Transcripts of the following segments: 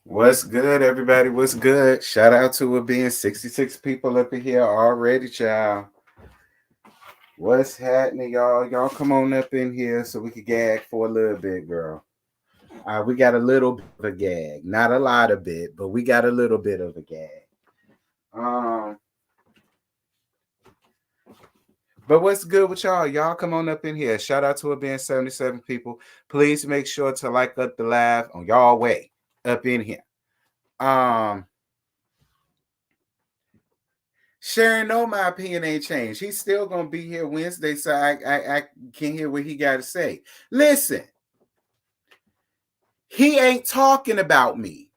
What's good, everybody? What's good? Shout out to it being 66 people up in here already, child. What's happening, y'all? Y'all come on up in here so we can gag for a little bit, girl. We got a little bit of a gag. Not a lot of bit, but we got a little bit of a gag. Um, but what's good with y'all? Y'all come on up in here. Shout out to it being 77 people. Please make sure to like up the live on y'all way up in here. Um, Sharon, no, my opinion ain't changed. He's still gonna be here Wednesday, so I can hear what he got to say. Listen, he ain't talking about me,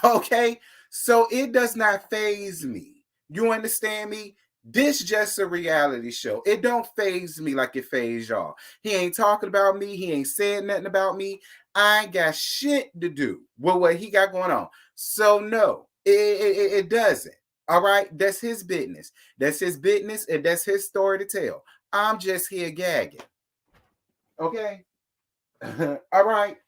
okay? So it does not phase me. You understand me? This just a reality show. It don't phase me like it phase y'all. He ain't talking about me. He ain't saying nothing about me. I ain't got shit to do with what he got going on. So no, it doesn't. All right, that's his business. That's his business, and that's his story to tell. I'm just here gagging. Okay. All right.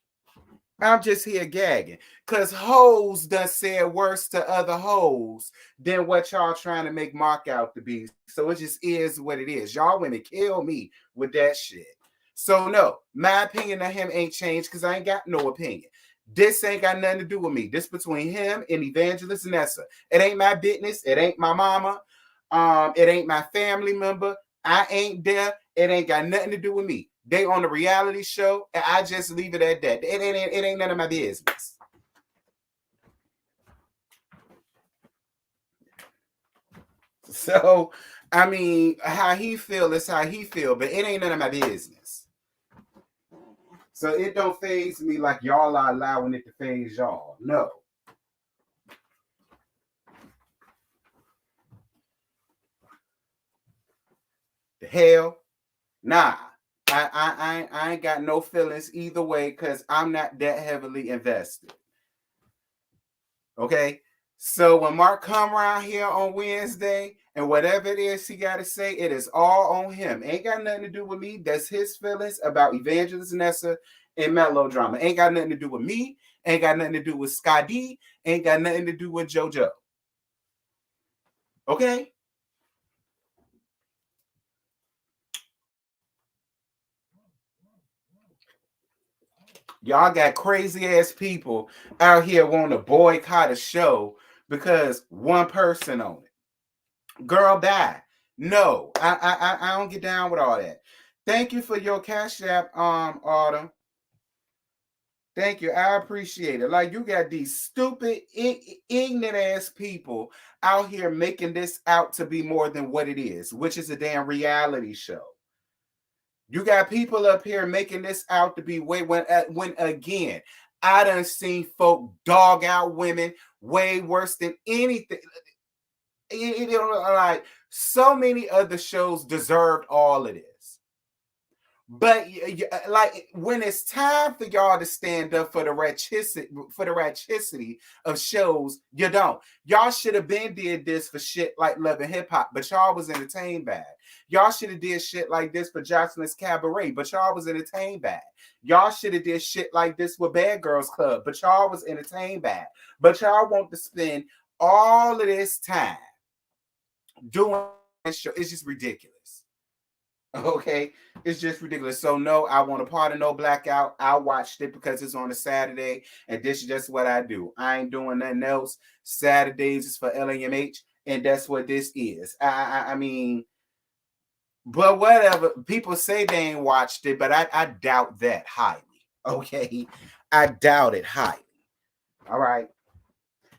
I'm just here gagging. Cause hoes done said worse to other hoes than what y'all trying to make Mark out to be. So it just is what it is. Y'all want to kill me with that shit. So no, my opinion of him ain't changed because I ain't got no opinion. This ain't got nothing to do with me. This between him and Evangelist Nessa. It ain't my business. It ain't my mama. It ain't my family member. I ain't there. It ain't got nothing to do with me. They on a reality show, and I just leave it at that. It ain't none of my business. So, I mean, how he feel is how he feel, but it ain't none of my business. So it don't phase me like y'all are allowing it to phase y'all. No. The hell? Nah. I ain't got no feelings either way because I'm not that heavily invested. Okay. So when Mark come around here on Wednesday and whatever it is he got to say, it is all on him. Ain't got nothing to do with me. That's his feelings about Evangelist Nessa and melodrama. Ain't got nothing to do with me. Ain't got nothing to do with Scotty. Ain't got nothing to do with JoJo. Okay. Y'all got crazy ass people out here wanting to boycott a show because one person on it. Girl, bye. No, I don't get down with all that. Thank you for your cash app, Autumn. Thank you. I appreciate it. Like you got these stupid, ignorant ass people out here making this out to be more than what it is, which is a damn reality show. You got people up here making this out to be way when again, I done seen folk dog out women way worse than anything. You know, like so many other shows deserved all of this. But like when it's time for y'all to stand up for the ratchicity of shows, you don't. Y'all should have been did this for shit like Love and Hip Hop, but y'all was entertained by it. Y'all should have did shit like this for Jocelyn's Cabaret, but y'all was entertained by it. Y'all should have did shit like this with Bad Girls Club, but y'all was entertained by it. But y'all want to spend all of this time doing this show. It's just ridiculous. Okay, it's just ridiculous. So no, I want a part of No Blackout. I watched it because it's on a Saturday, and this is just what I do. I ain't doing nothing else. Saturdays is for LAMH, and that's what this is. I mean, but whatever. People say they ain't watched it, but I doubt that highly. Okay, I doubt it highly. All right.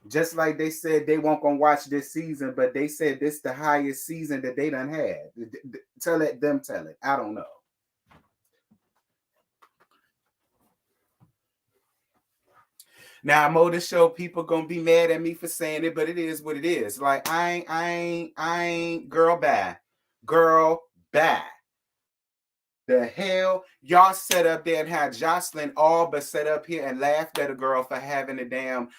Just like they said they won't gonna watch this season, but they said this the highest season that they done had. Tell it, them tell it. I don't know. Now I'm on the show, people gonna be mad at me for saying it, but it is what it is. Like I ain't girl bye. Girl bye. The hell y'all set up there and had Jocelyn all but set up here and laughed at a girl for having a damn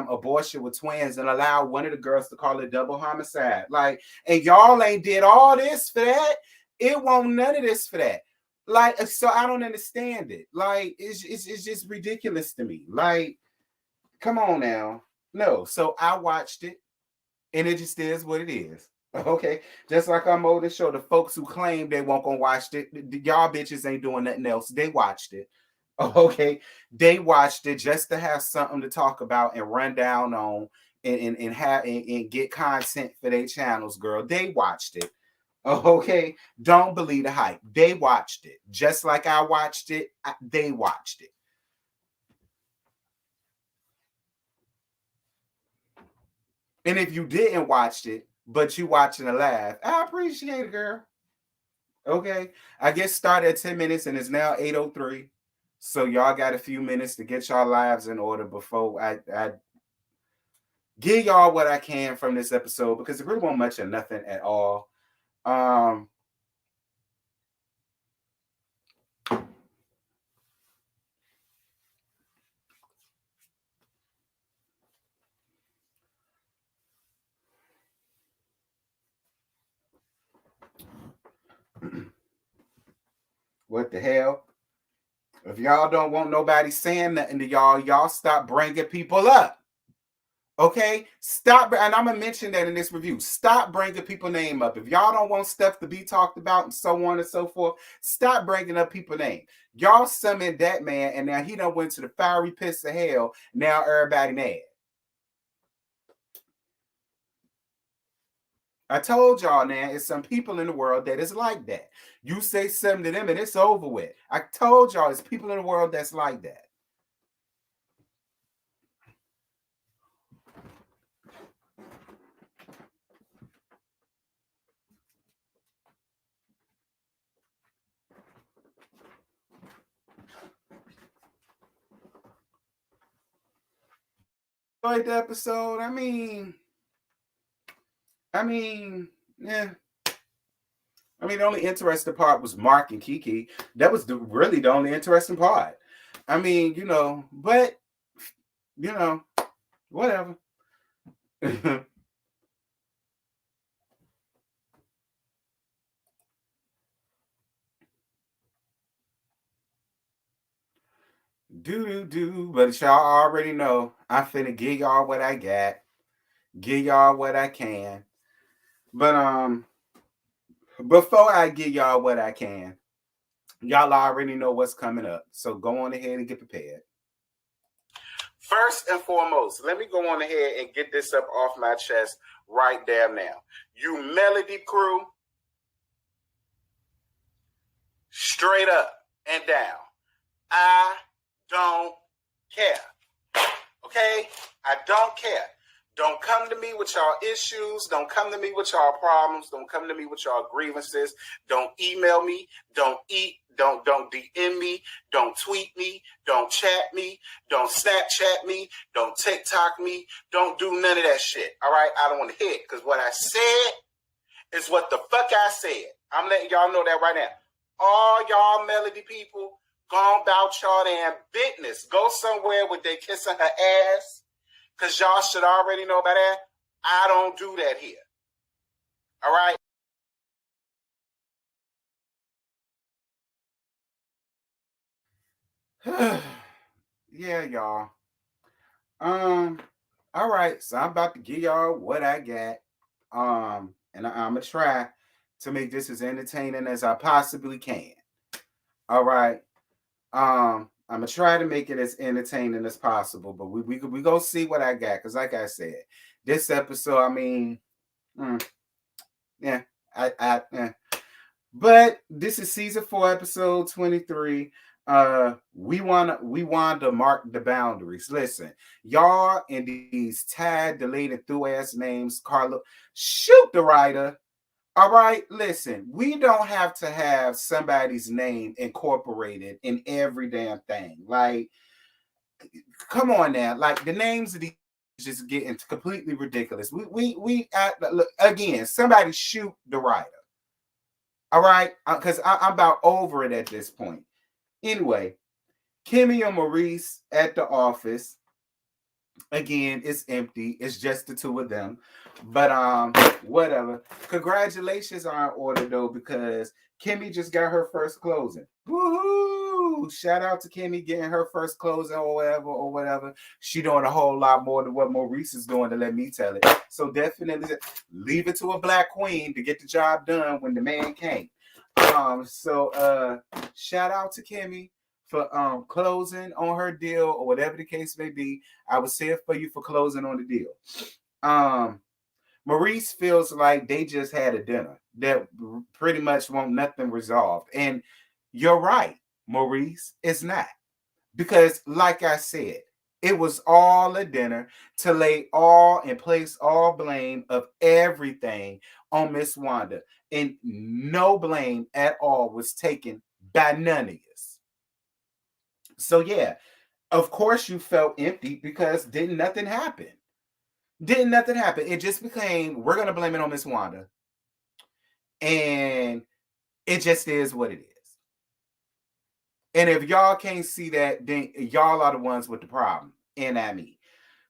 abortion with twins and allow one of the girls to call it double homicide. Like, and y'all ain't did all this for that. It won't none of this for that. Like, so I don't understand it. Like, it's just ridiculous to me. Like, Come on now. No. So I watched it, and it just is what it is. Okay. Just like I'm on the show, the folks who claim they won't go watch it, y'all bitches ain't doing nothing else. They watched it. Okay. They watched it just to have something to talk about and run down on and have and get content for their channels, girl. They watched it. Okay. Don't believe the hype. They watched it. Just like I watched it, they watched it. And if you didn't watch it, but you watching a live, I appreciate it, girl. Okay. I get started at 10 minutes and it's now 8:03. So y'all got a few minutes to get y'all lives in order before I give y'all what I can from this episode, because it really won't much of nothing at all. What the hell? If y'all don't want nobody saying nothing to y'all stop bringing people up. Okay, stop, and I'm gonna mention that in this review. Stop bringing people name up. If y'all don't want stuff to be talked about and so on and so forth, stop bringing up people name. Y'all summoned that man, and now he done went to the fiery pits of hell. Now everybody mad. I told y'all now, it's some people in the world that is like that. You say something to them and it's over with. I told y'all, it's people in the world that's like that. Like the episode, I mean, yeah. I mean, the only interesting part was Mark and Kiki. That was really the only interesting part. I mean, but whatever. do. But y'all already know I'm finna give y'all what I got. Give y'all what I can. But before I give y'all what I can, y'all already know what's coming up. So go on ahead and get prepared. First and foremost, let me go on ahead and get this up off my chest right there now. You Melody crew, straight up and down, I don't care. Okay? I don't care. Don't come to me with y'all issues. Don't come to me with y'all problems. Don't come to me with y'all grievances. Don't email me. Don't DM me. Don't tweet me. Don't chat me. Don't Snapchat me. Don't TikTok me. Don't do none of that shit. All right? I don't want to hear it, because what I said is what the fuck I said. I'm letting y'all know that right now. All y'all Melody people, go about y'all damn business. Go somewhere with they kissing her ass, because y'all should already know about that. I don't do that here. All right? Yeah, y'all. All right. So I'm about to give y'all what I got. And I'm gonna try to make this as entertaining as I possibly can. All right. I'm gonna try to make it as entertaining as possible, but we gonna see what I got, because like I said, this episode, I mean, yeah, yeah. But this is season 4, episode 23. We want to mark the boundaries. Listen, y'all in these tad deleted through ass names, Carla, shoot the writer. All right, listen, we don't have to have somebody's name incorporated in every damn thing. Like, come on now. Like, the names of these just getting completely ridiculous. We look, again, somebody shoot the writer. All right, because I'm about over it at this point. Anyway, Kimmy and Maurice at the office. Again, it's empty. It's just the two of them. But whatever. Congratulations are in order though, because Kimmy just got her first closing. Woohoo! cool. Shout out to Kimmy getting her first closing or whatever. She doing a whole lot more than what Maurice is doing, to let me tell it. So definitely leave it to a black queen to get the job done when the man can't. So shout out to Kimmy for closing on her deal or whatever the case may be. I would say it for you for closing on the deal. Maurice feels like they just had a dinner that pretty much want nothing resolved. And you're right, Maurice, it's not. Because like I said, it was all a dinner to lay all and place all blame of everything on Miss Wanda. And no blame at all was taken by none of us. So yeah, of course you felt empty because didn't nothing happen. It just became, we're going to blame it on Miss Wanda. And it just is what it is. And if y'all can't see that, then y'all are the ones with the problem. And I mean,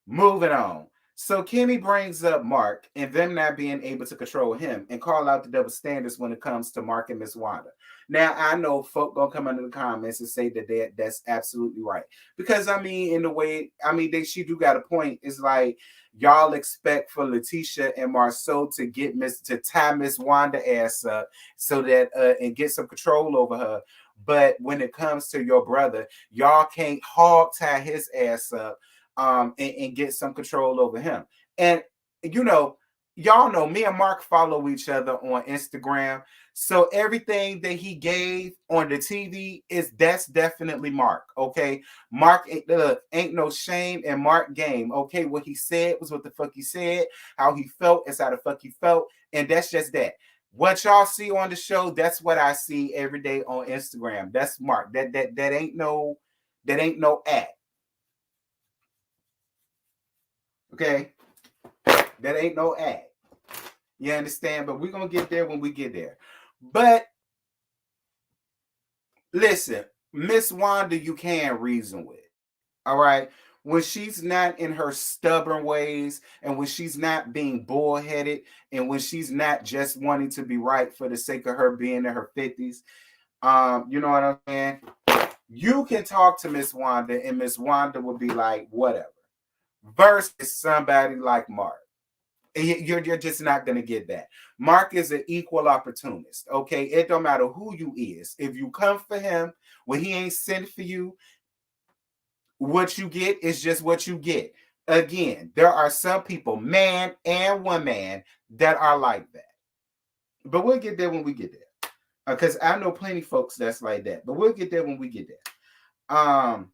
moving on. So Kimmy brings up Mark and them not being able to control him and call out the double standards when it comes to Mark and Miss Wanda. Now, I know folk gonna come under the comments and say that that's absolutely right. Because, I mean, in the way, I mean, she do got a point. It's like, y'all expect for Letitia and Marceau to to tie Miss Wanda ass up so that, and get some control over her. But when it comes to your brother, y'all can't hog tie his ass up and get some control over him. And, you know, y'all know me and Mark follow each other on Instagram. So everything that he gave on the TV that's definitely Mark. Okay. Mark ain't no shame in Mark game. Okay. What he said was what the fuck he said. How he felt is how the fuck he felt. And that's just that. What y'all see on the show, that's what I see every day on Instagram. That's Mark. That ain't no act. Okay. That ain't no act. You understand? But we're going to get there when we get there. But listen, Miss Wanda, you can reason with. All right? When she's not in her stubborn ways and when she's not being bullheaded and when she's not just wanting to be right for the sake of her being in her 50s, you know what I'm saying? You can talk to Miss Wanda and Miss Wanda will be like, whatever. Versus somebody like Mark. You're just not going to get that. Mark is an equal opportunist, okay? It don't matter who you is. If you come for him when he ain't sent for you, what you get is just what you get. Again, there are some people, man and woman, that are like that. But we'll get there when we get there. Because I know plenty of folks that's like that. But we'll get there when we get there.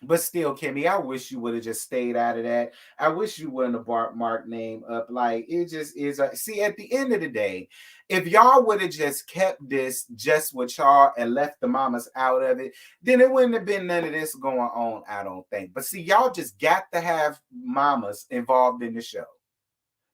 But still, Kimmy, I wish you would have just stayed out of that. I wish you wouldn't have brought Mark name up. Like, it just is. See, at the end of the day, if y'all would have just kept this just with y'all and left the mamas out of it, then it wouldn't have been none of this going on, I don't think. But see, y'all just got to have mamas involved in the show.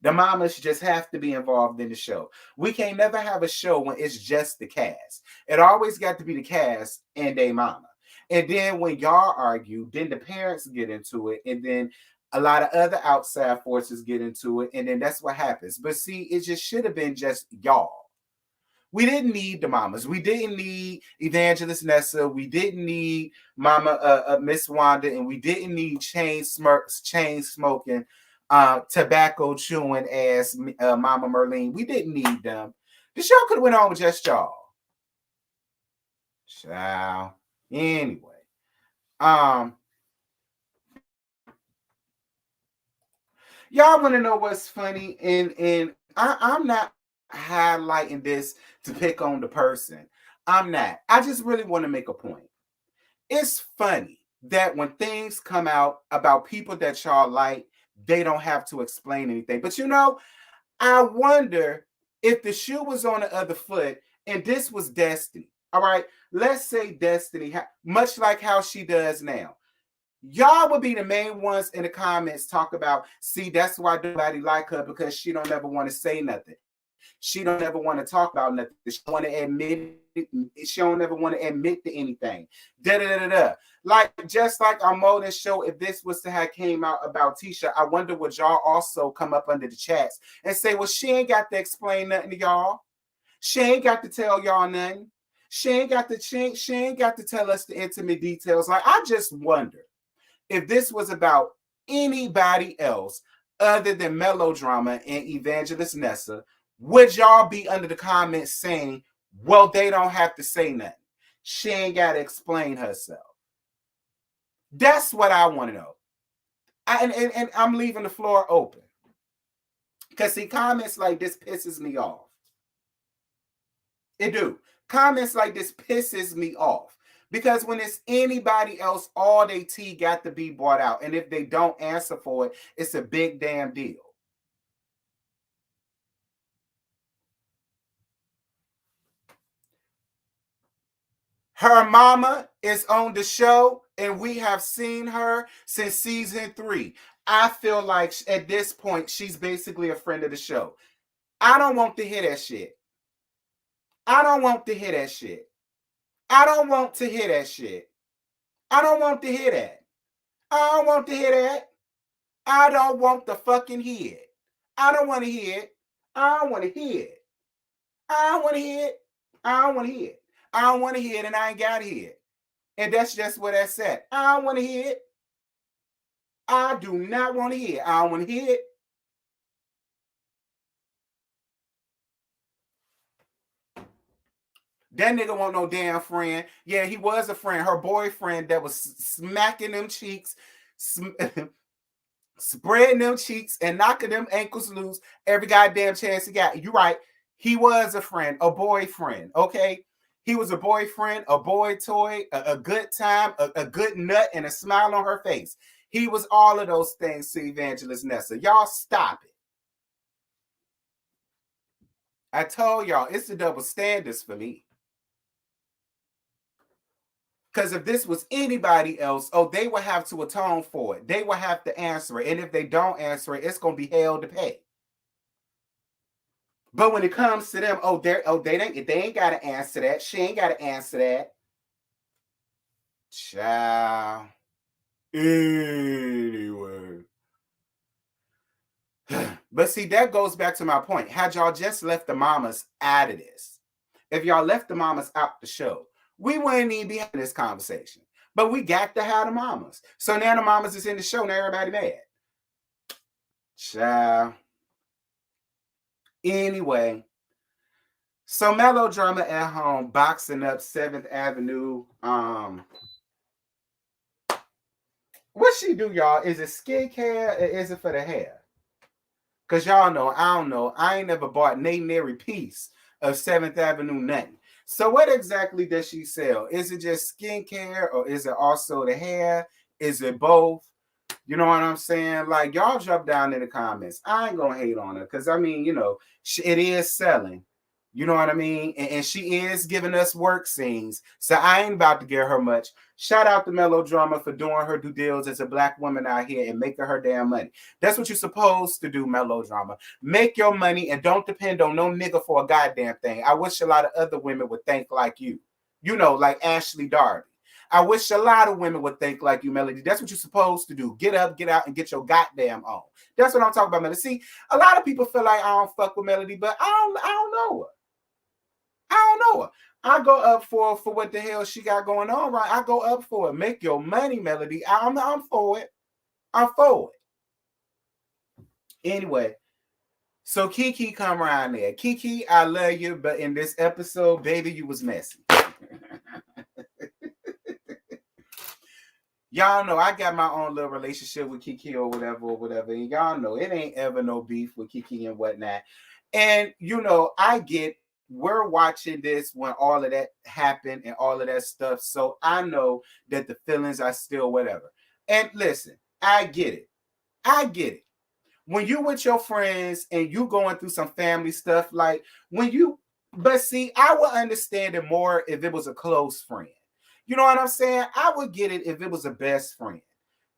The mamas just have to be involved in the show. We can't never have a show when it's just the cast. It always got to be the cast and they mama. And then when y'all argue, then the parents get into it. And then a lot of other outside forces get into it. And then that's what happens. But see, it just should have been just y'all. We didn't need the mamas. We didn't need Evangelist Nessa. We didn't need Mama Miss Wanda. And we didn't need chain smoking, tobacco chewing ass Mama Merlene. We didn't need them. The show could have went on with just y'all. Child. Anyway, y'all want to know what's funny? And I'm not highlighting this to pick on the person. I'm not. I just really want to make a point. It's funny that when things come out about people that y'all like, they don't have to explain anything. But you know, I wonder if the shoe was on the other foot and this was Destiny. All right, let's say Destiny, much like how she does now. Y'all would be the main ones in the comments talk about, see, that's why nobody like her because she don't ever want to say nothing. She don't ever want to talk about nothing. She don't want to admit it. She don't ever want to admit to anything. Like, just like our Molden show, if this was to have came out about Tisha, I wonder would y'all also come up under the chats and say, well, she ain't got to explain nothing to y'all. She ain't got to tell y'all nothing. She ain't got to tell us the intimate details. Like, I just wonder if this was about anybody else other than Melodrama and Evangelist Nessa, would y'all be under the comments saying, well, they don't have to say nothing. She ain't got to explain herself. That's what I want to know. And I'm leaving the floor open. Because, see, comments like this pisses me off. It do. Comments like this pisses me off. Because when it's anybody else, all they tea got to be brought out. And if they don't answer for it, it's a big damn deal. Her mama is on the show, and we have seen her since season 3. I feel like at this point, she's basically a friend of the show. I don't want to hear that shit. I don't want to hear that shit. I don't want to hear that shit. I don't want to hear that. I don't want to hear that. I don't want to fucking hear it. I don't want to hear it. I don't want to hear it. I don't want to hear it. I don't want to hear it. I don't want to hear it, and I ain't got to hear it. And that's just what that's at. I don't want to hear it. I do not want to hear it. I don't want to hear it. That nigga want no damn friend. Yeah, he was a friend. Her boyfriend that was smacking them cheeks, spreading them cheeks, and knocking them ankles loose every goddamn chance he got. You're right. He was a friend, a boyfriend, okay? He was a boyfriend, a boy toy, a good time, a good nut, and a smile on her face. He was all of those things to Evangelist Nessa. Y'all stop it. I told y'all, it's the double standards for me. Because if this was anybody else, oh, they would have to atone for it. They would have to answer it. And if they don't answer it, it's going to be hell to pay. But when it comes to them, they ain't got to answer that. She ain't got to answer that. Child. Anyway. But see, that goes back to my point. Had y'all just left the mamas out of this, if y'all left the mamas out the show, we wouldn't even be having this conversation. But we got to have the mamas. So now the mamas is in the show. Now everybody mad. Child. Anyway. So Melodrama at home boxing up 7th Avenue. What she do, y'all? Is it skincare or is it for the hair? Because y'all know, I don't know. I ain't never bought nary piece of 7th Avenue nothing. So what exactly does she sell? Is it just skincare or is it also the hair? Is it both? You know what I'm saying? Like, y'all drop down in the comments. I ain't gonna hate on her because, I mean, you know, it is selling. You know what I mean? And she is giving us work scenes. So I ain't about to give her much. Shout out to Melodrama for doing her due diligence as a black woman out here and making her damn money. That's what you're supposed to do, Melodrama. Make your money and don't depend on no nigga for a goddamn thing. I wish a lot of other women would think like you. You know, like Ashley Darby. I wish a lot of women would think like you, Melody. That's what you're supposed to do. Get up, get out, and get your goddamn on. That's what I'm talking about, Melody. See, a lot of people feel like I don't fuck with Melody, but I don't know her. I don't know her. I go up for what the hell she got going on, right? I go up for it. Make your money, Melody. I'm for it. I'm for it. Anyway, so Kiki come around there. Kiki, I love you, but in this episode, baby, you was messy. Y'all know I got my own little relationship with Kiki or whatever. And y'all know it ain't ever no beef with Kiki and whatnot. And, you know, I get we're watching this when all of that happened and all of that stuff. So I know that the feelings are still whatever. And listen, I get it. I get it. When you with your friends and you going through some family stuff, like when you, but see, I would understand it more if it was a close friend. You know what I'm saying? I would get it if it was a best friend.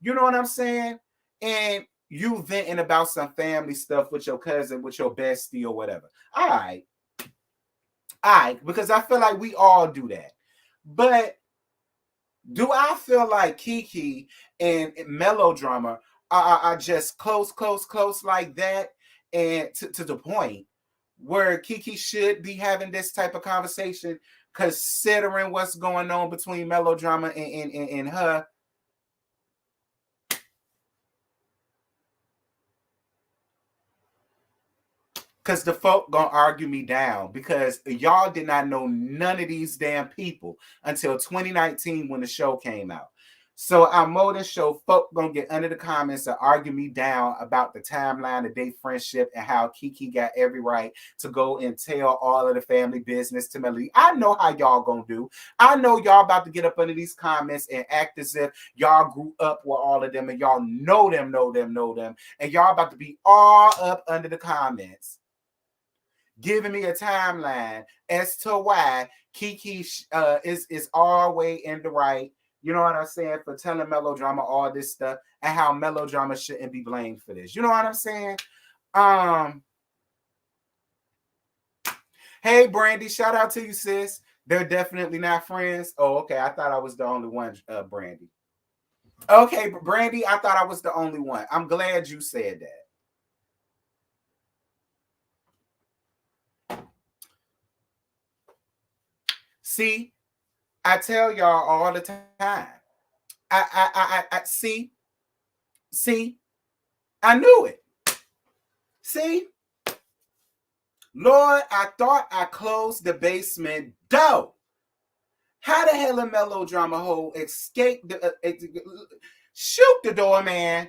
You know what I'm saying? And you venting about some family stuff with your cousin, with your bestie or whatever. All right. Because I feel like we all do that. But do I feel like Kiki and Melodrama are just close like that? And to the point where Kiki should be having this type of conversation? considering what's going on between Melodrama and her. Because the folk gonna argue me down because y'all did not know none of these damn people until 2019 when the show came out. So our modern show, folk gonna get under the comments and argue me down about the timeline of their friendship and how Kiki got every right to go and tell all of the family business to Melody. I know how y'all gonna do. I know y'all about to get up under these comments and act as if y'all grew up with all of them and y'all know them, and y'all about to be all up under the comments, giving me a timeline as to why Kiki is all way in the right. You know what I'm saying? For telling Melodrama all this stuff and how Melodrama shouldn't be blamed for this. You know what I'm saying? Hey, Brandy, shout out to you, sis. They're definitely not friends. Oh, okay. I thought I was the only one, Brandy. Okay, Brandy, I thought I was the only one. I'm glad you said that. See, I tell y'all all the time. I see, I knew it. See, Lord, I thought I closed the basement door. How the hell a Melodrama hole escape shoot the door, man?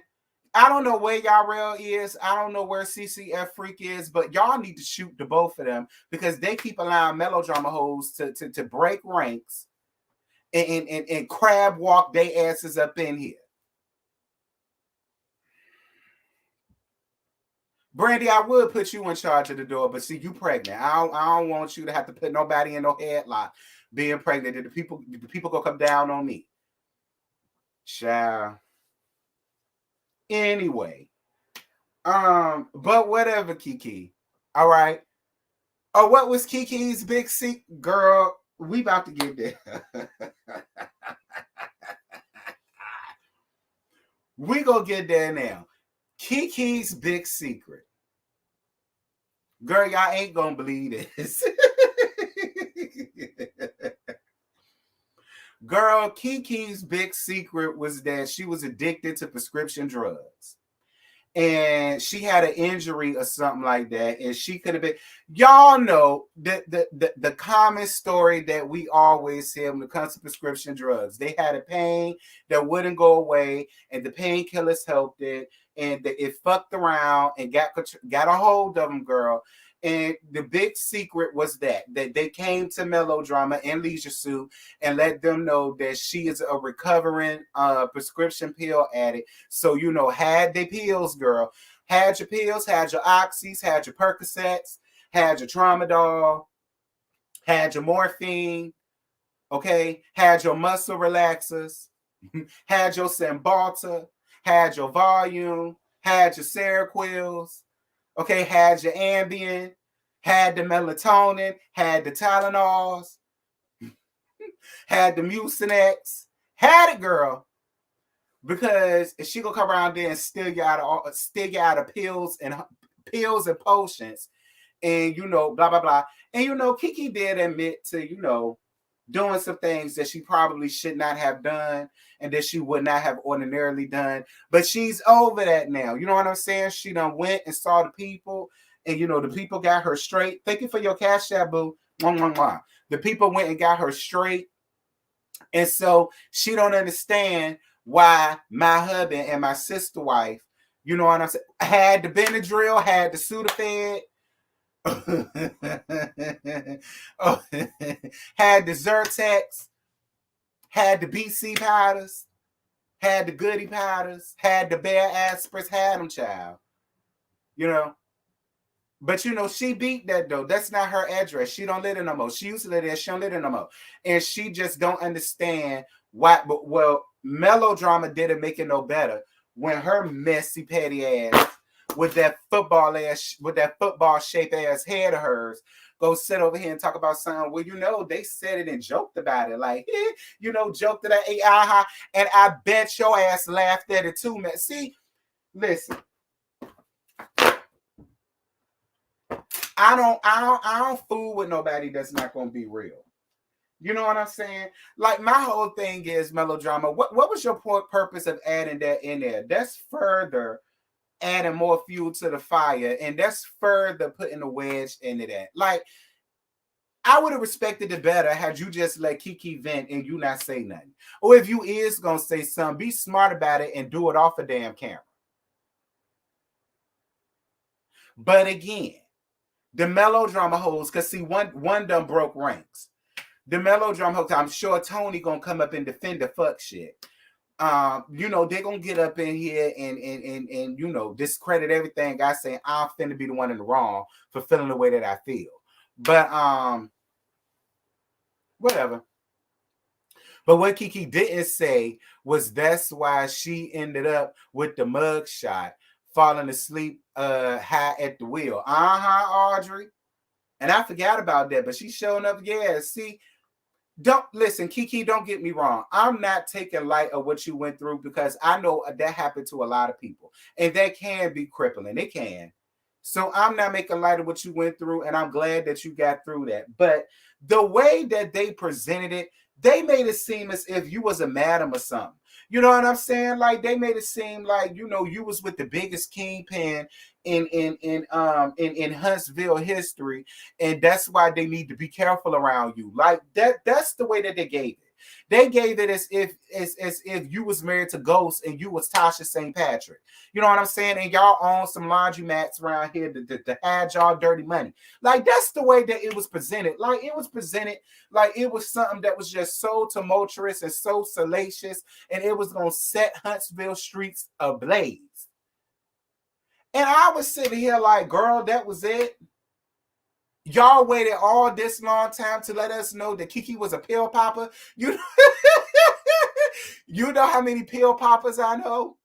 I don't know where y'all is. I don't know where CCF Freak is, but y'all need to shoot the both of them because they keep allowing Melodrama hoes to break ranks and crab walk their asses up in here. Brandy, I would put you in charge of the door, but see, you pregnant. I don't want you to have to put nobody in no headlock being pregnant. The people gonna come down on me. Child. Anyway. But whatever, Kiki. All right. Oh, what was Kiki's big secret? Girl, we about to get there. We gonna get there now. Kiki's big secret. Girl, y'all ain't gonna believe this. Girl, Kiki's big secret was that she was addicted to prescription drugs. And she had an injury or something like that. And she could have been, y'all know the common story that we always hear when it comes to prescription drugs. They had a pain that wouldn't go away, and the painkillers helped it, and it fucked around and got a hold of them, girl. And the big secret was that they came to Melodrama and Leisure Suit and let them know that she is a recovering prescription pill addict. So, you know, had the pills, girl. Had your pills, had your oxys, had your Percocets, had your Tramadol, had your morphine, okay? Had your muscle relaxers, had your Cymbalta, had your Volume, had your Seroquels, okay, had your Ambien, had the melatonin, had the Tylenols, had the Mucinex, had it, girl. Because if she gonna come around there and steal you out of pills and potions, and you know, blah blah blah. And you know, Kiki did admit to, you know, doing some things that she probably should not have done and that she would not have ordinarily done. But she's over that now. You know what I'm saying? She done went and saw the people, and you know, the people got her straight. Thank you for your cash app, boo. The people went and got her straight. And so she don't understand why my husband and my sister wife, you know what I'm saying, had the Benadryl, had the Sudafed, had the Zyrtex, had the BC powders, had the Goody powders, had the Bear Aspirins, had them, child. You know. But you know, she beat that though. That's not her address. She don't live there no more. She used to live there. She don't live there no more. And she just don't understand why. But well, Melodrama didn't make it no better when her messy petty ass with that football shaped ass head of hers go sit over here and talk about something. Well, you know, they said it and joked about it. Like, you know, joked at it. And I bet your ass laughed at it too, man. See, listen. I don't fool with nobody that's not gonna be real. You know what I'm saying? Like my whole thing is melodrama. What was your purpose of adding that in there? That's further adding more fuel to the fire, and that's further putting a wedge into that. Like I would have respected it better had you just let Kiki vent and you not say nothing. Or if you is gonna say something, be smart about it and do it off a damn camera. But again, the melodrama hoes, cause see, one done broke ranks. The melodrama hoes, I'm sure Tony gonna come up and defend the fuck shit. You know, they're gonna get up in here and you know, discredit everything I say. I'm finna be the one in the wrong for feeling the way that I feel. But whatever. But what Kiki didn't say was that's why she ended up with the mug shot, falling asleep high at the wheel. Audrey. And I forgot about that, but she's showing up. Yeah, see, don't listen, Kiki, don't get me wrong. I'm not taking light of what you went through because I know that happened to a lot of people. And that can be crippling. It can. So I'm not making light of what you went through, and I'm glad that you got through that. But the way that they presented it, they made it seem as if you was a madam or something. You know what I'm saying? Like they made it seem like, you know, you was with the biggest kingpin in Huntsville history, and that's why they need to be careful around you. Like that's the way that they gave it. They gave it as if you was married to Ghost and you was Tasha St. Patrick. You know what I'm saying? And y'all own some laundromats around here to hide y'all dirty money. Like that's the way that it was presented. Like it was presented like it was something that was just so tumultuous and so salacious, and it was gonna set Huntsville streets ablaze. And I was sitting here like, girl, that was it. Y'all waited all this long time to let us know that Kiki was a pill popper. You know how many pill poppers I know?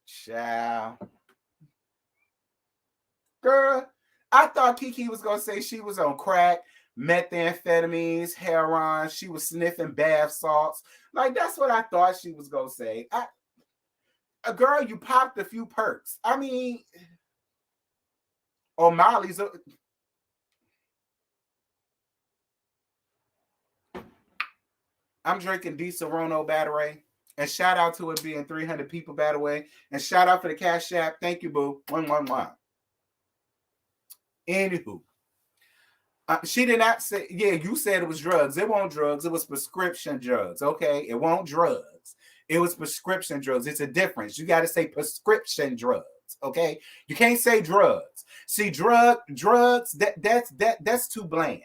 Child. Girl, I thought Kiki was going to say she was on crack, methamphetamines, heroin. She was sniffing bath salts. Like, that's what I thought she was going to say. Girl, you popped a few perks. I mean, or Molly's. I'm drinking Diesel Rono Battery. And shout out to it being 300 people, by the way. And shout out for the Cash App. Thank you, boo. 111. Anywho. She did not say, yeah, you said it was drugs. It wasn't drugs. It was prescription drugs, okay? It wasn't drugs. It was prescription drugs. It's a difference. You got to say prescription drugs, okay? You can't say drugs. See, drugs, that's too bland.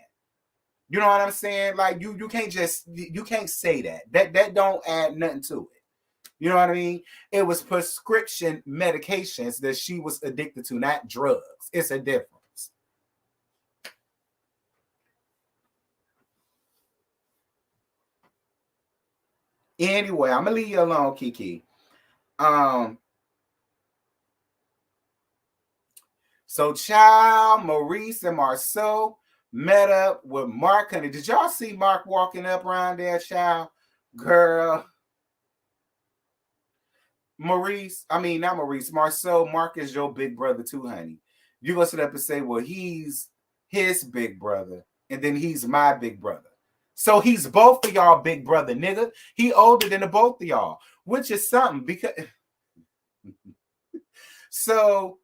You know what I'm saying? Like you can't say that. That don't add nothing to it. You know what I mean? It was prescription medications that she was addicted to, not drugs. It's a difference. Anyway, I'm gonna leave you alone, Kiki. So Child, Maurice, and Marceau met up with Mark. Honey, did y'all see Mark walking up around there, Child? Girl. Not Maurice, Marceau. Mark is your big brother too, honey. You gonna sit up and say, well, he's his big brother, and then he's my big brother. So he's both of y'all big brother, nigga. He older than the both of y'all, which is something because so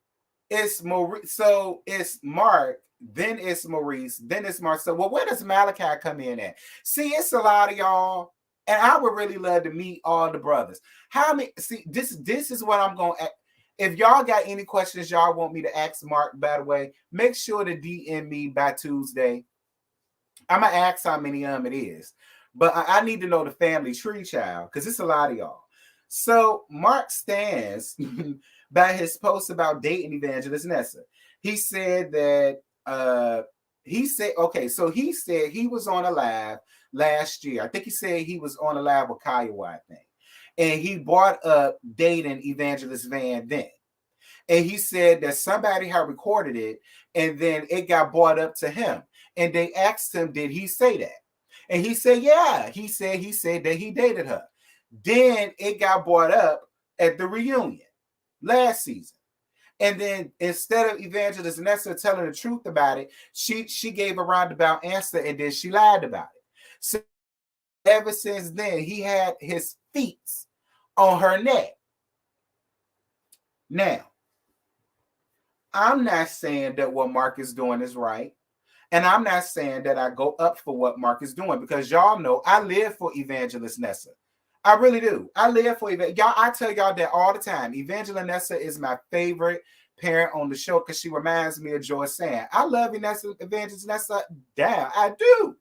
it's Maurice, so it's Mark, then it's Maurice, then it's Marcel. Well, where does Malachi come in at? See, it's a lot of y'all, and I would really love to meet all the brothers. How many? See, this is what I'm going to. If y'all got any questions y'all want me to ask Mark, by the way, make sure to DM me by Tuesday. I'm going to ask how many it is. But I need to know the family tree, child, because it's a lot of y'all. So Mark stands by his post about dating Evangelist Nessa. He said that he said he was on a live last year. I think he said he was on a live with Kiowa, I think. And he brought up dating Evangelist Van then. And he said that somebody had recorded it and then it got brought up to him. And they asked him, did he say that? And he said, yeah. He said that he dated her. Then it got brought up at the reunion last season. And then instead of Evangelist Nessa telling the truth about it, she gave a roundabout answer and then she lied about it. So ever since then, he had his feet on her neck. Now, I'm not saying that what Mark is doing is right. And I'm not saying that I go up for what Mark is doing, because y'all know I live for Evangelist Nessa. I really do. I live for y'all. I tell y'all that all the time. Evangelist Nessa is my favorite parent on the show because she reminds me of Joy Sand. I love Evangelist Nessa. Damn, I do.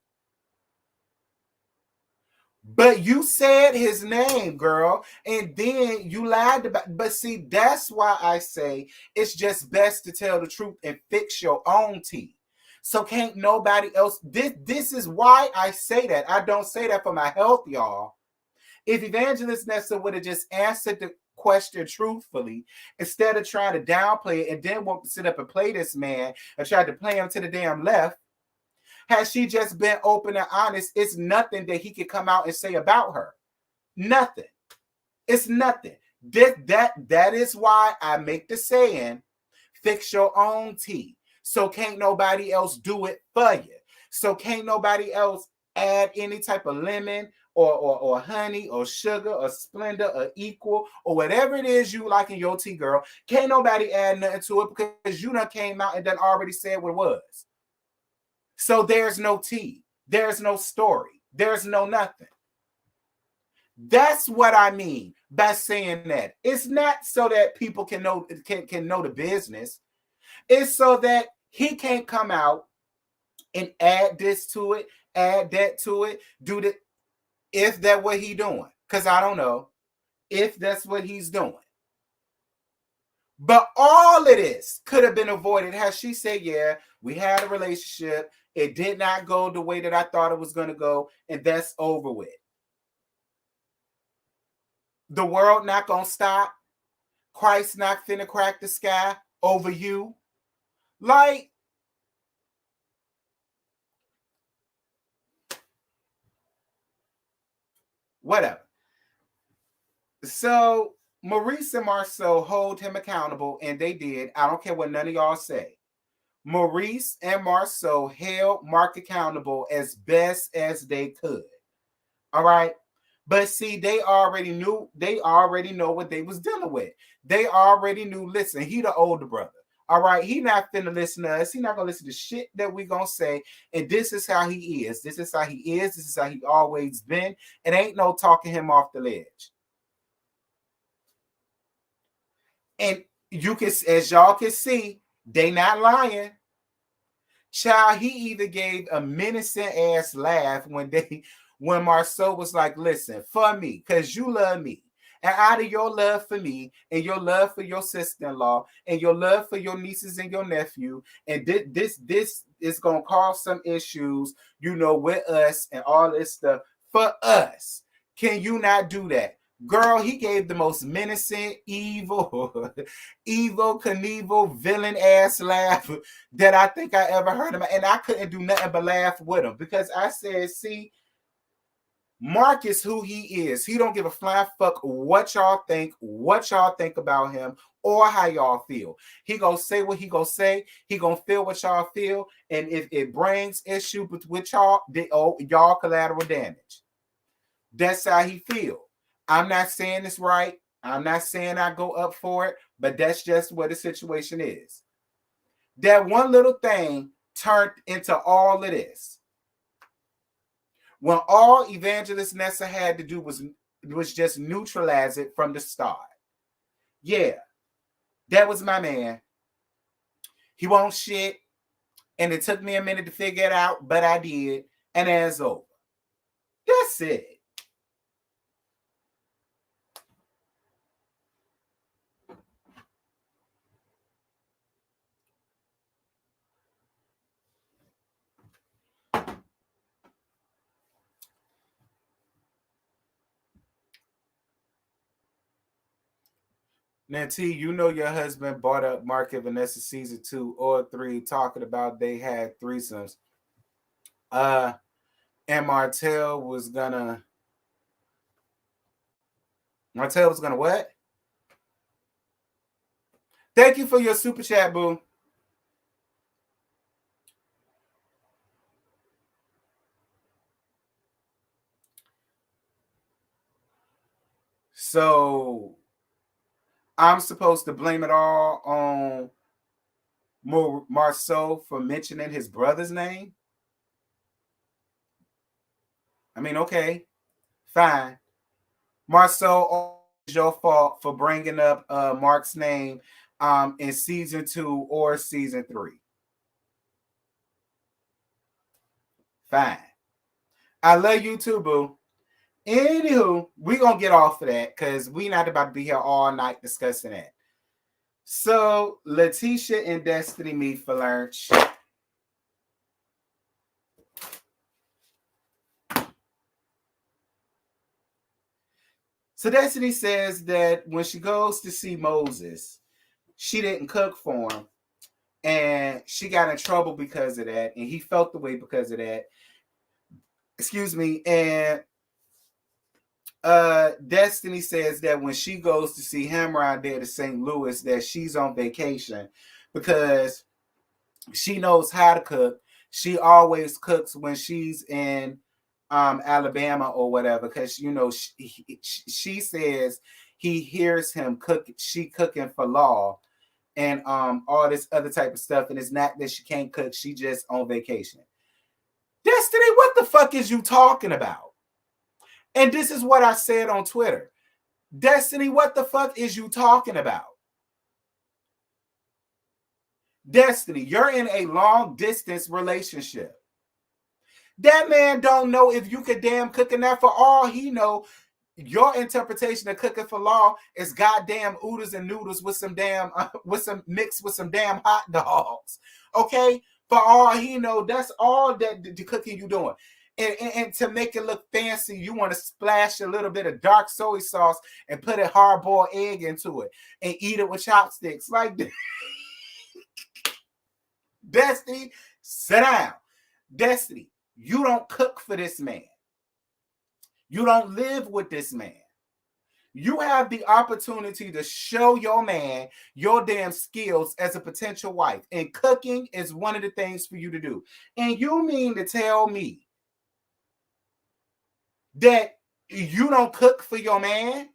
But you said his name, girl, and then you lied about. But see, that's why I say it's just best to tell the truth and fix your own teeth. So can't nobody else. This is why I say that. I don't say that for my health, y'all. If Evangelist Nessa would have just answered the question truthfully, instead of trying to downplay it and then want to sit up and play this man and try to play him to the damn left, had she just been open and honest, it's nothing that he could come out and say about her. Nothing. It's nothing. That is why I make the saying, fix your own tea. So can't nobody else do it for you. So can't nobody else add any type of lemon or honey or sugar or Splenda or Equal or whatever it is you like in your tea, girl. Can't nobody add nothing to it because you done came out and done already said what it was. So there's no tea. There's no story. There's no nothing. That's what I mean by saying that. It's not so that people can know the business. It's so that he can't come out and add this to it, add that to it, do that. If that's what he's doing, because I don't know if that's what he's doing. But all of this could have been avoided had she said, yeah, we had a relationship. It did not go the way that I thought it was going to go, and that's over with. The world not going to stop. Christ not finna crack the sky over you. Like, whatever. So Maurice and Marceau hold him accountable, and they did. I don't care what none of y'all say. Maurice and Marceau held Mark accountable as best as they could. All right. But see, they already know what they was dealing with. They already knew, listen, he the older brother. All right. He not finna listen to us. He not gonna listen to shit that we gonna say. And this is how he is. This is how he is. This is how he always been. It ain't no talking him off the ledge. And you can, as y'all can see, they not lying. Child, he either gave a menacing ass laugh when Marceau was like, listen, for me, because you love me. And out of your love for me and your love for your sister-in-law and your love for your nieces and your nephew, and this is going to cause some issues, with us and all this stuff for us. Can you not do that? Girl, he gave the most menacing, evil, Knievel, villain ass laugh that I think I ever heard of. And I couldn't do nothing but laugh with him because I said, see, Mark is who he is. He don't give a flying fuck what y'all think about him or how y'all feel. He gonna say what he gonna say. He gonna feel what y'all feel. And if it brings issue with y'all, y'all collateral damage. That's how he feel. I'm not saying it's right. I'm not saying I go up for it, but that's just what the situation is. That one little thing turned into all of this. When all Evangelist Nessa had to do was just neutralize it from the start. Yeah, that was my man. He won't shit, and it took me a minute to figure it out, but I did, and it's over. That's it. Now, T, your husband bought up Mark and Vanessa season 2 or 3, talking about they had threesomes. And Martell was gonna what? Thank you for your super chat, boo. So I'm supposed to blame it all on Marceau for mentioning his brother's name? I mean, okay, fine. Marceau, it's your fault for bringing up Mark's name in season 2 or season 3. Fine. I love you too, boo. Anywho, we're going to get off of that because we not about to be here all night discussing that. So, Letitia and Destiny meet for lunch. So, Destiny says that when she goes to see Moses, she didn't cook for him. And she got in trouble because of that. And he felt the way because of that. Excuse me. And Destiny says that when she goes to see him around there to St. Louis, that she's on vacation because she knows how to cook. She always cooks when she's in Alabama or whatever, because you know she says he hears him cook. She cooking for law and all this other type of stuff, and it's not that she can't cook. She just on vacation. Destiny, what the fuck is you talking about? And this is what I said on Twitter. Destiny, what the fuck is you talking about? Destiny, you're in a long distance relationship. That man don't know if you could damn cooking that. For all he know, your interpretation of cooking for law is goddamn oodles and noodles with some damn with some mixed with some damn hot dogs. Okay, for all he know, that's all that the cooking you doing. And to make it look fancy, you want to splash a little bit of dark soy sauce and put a hard-boiled egg into it and eat it with chopsticks. Like, Destiny, sit down. Destiny, you don't cook for this man. You don't live with this man. You have the opportunity to show your man your damn skills as a potential wife. And cooking is one of the things for you to do. And you mean to tell me that you don't cook for your man?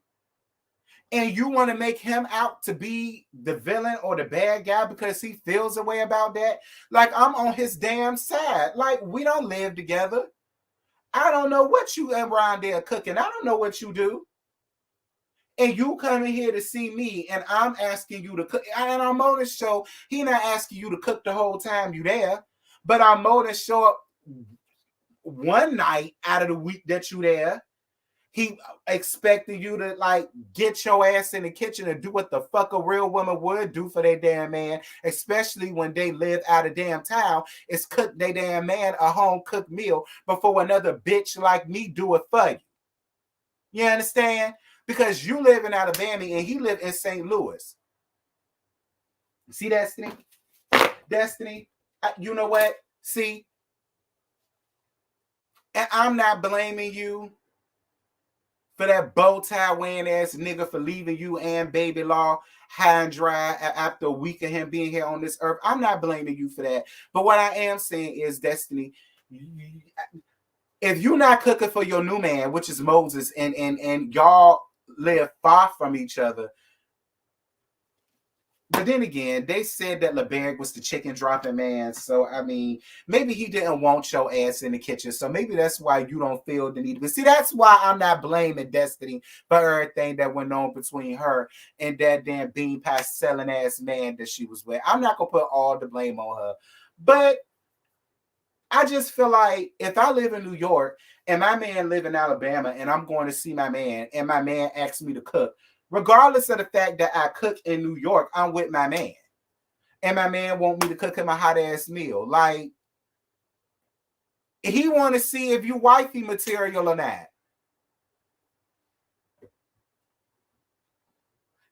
And you want to make him out to be the villain or the bad guy because he feels a way about that? Like, I'm on his damn side. Like, we don't live together. I don't know what you around there cooking. I don't know what you do. And you coming here to see me, and I'm asking you to cook. And I'm on the show. He not asking you to cook the whole time you there. But I'm more than show up one night out of the week that you there. He expecting you to like get your ass in the kitchen and do what the fuck a real woman would do for their damn man, especially when they live out of damn town, is cook their damn man a home cooked meal before another bitch like me do it for you. You understand? Because you live in Alabama and he live in St. Louis. See, Destiny? Destiny, you know what? See? And I'm not blaming you for that bow tie wearing ass nigga for leaving you and baby law high and dry after a week of him being here on this earth. I'm not blaming you for that. But what I am saying is, Destiny, if you're not cooking for your new man, which is Moses, and y'all live far from each other. But then again, they said that LeBerg was the chicken dropping man. So, I mean, maybe he didn't want your ass in the kitchen. So maybe that's why you don't feel the need. But see, that's why I'm not blaming Destiny for everything that went on between her and that damn bean pie selling ass man that she was with. I'm not going to put all the blame on her. But I just feel like if I live in New York and my man live in Alabama and I'm going to see my man and my man asks me to cook, regardless of the fact that I cook in New York, I'm with my man. And my man want me to cook him a hot ass meal. Like, he want to see if you wifey material or not.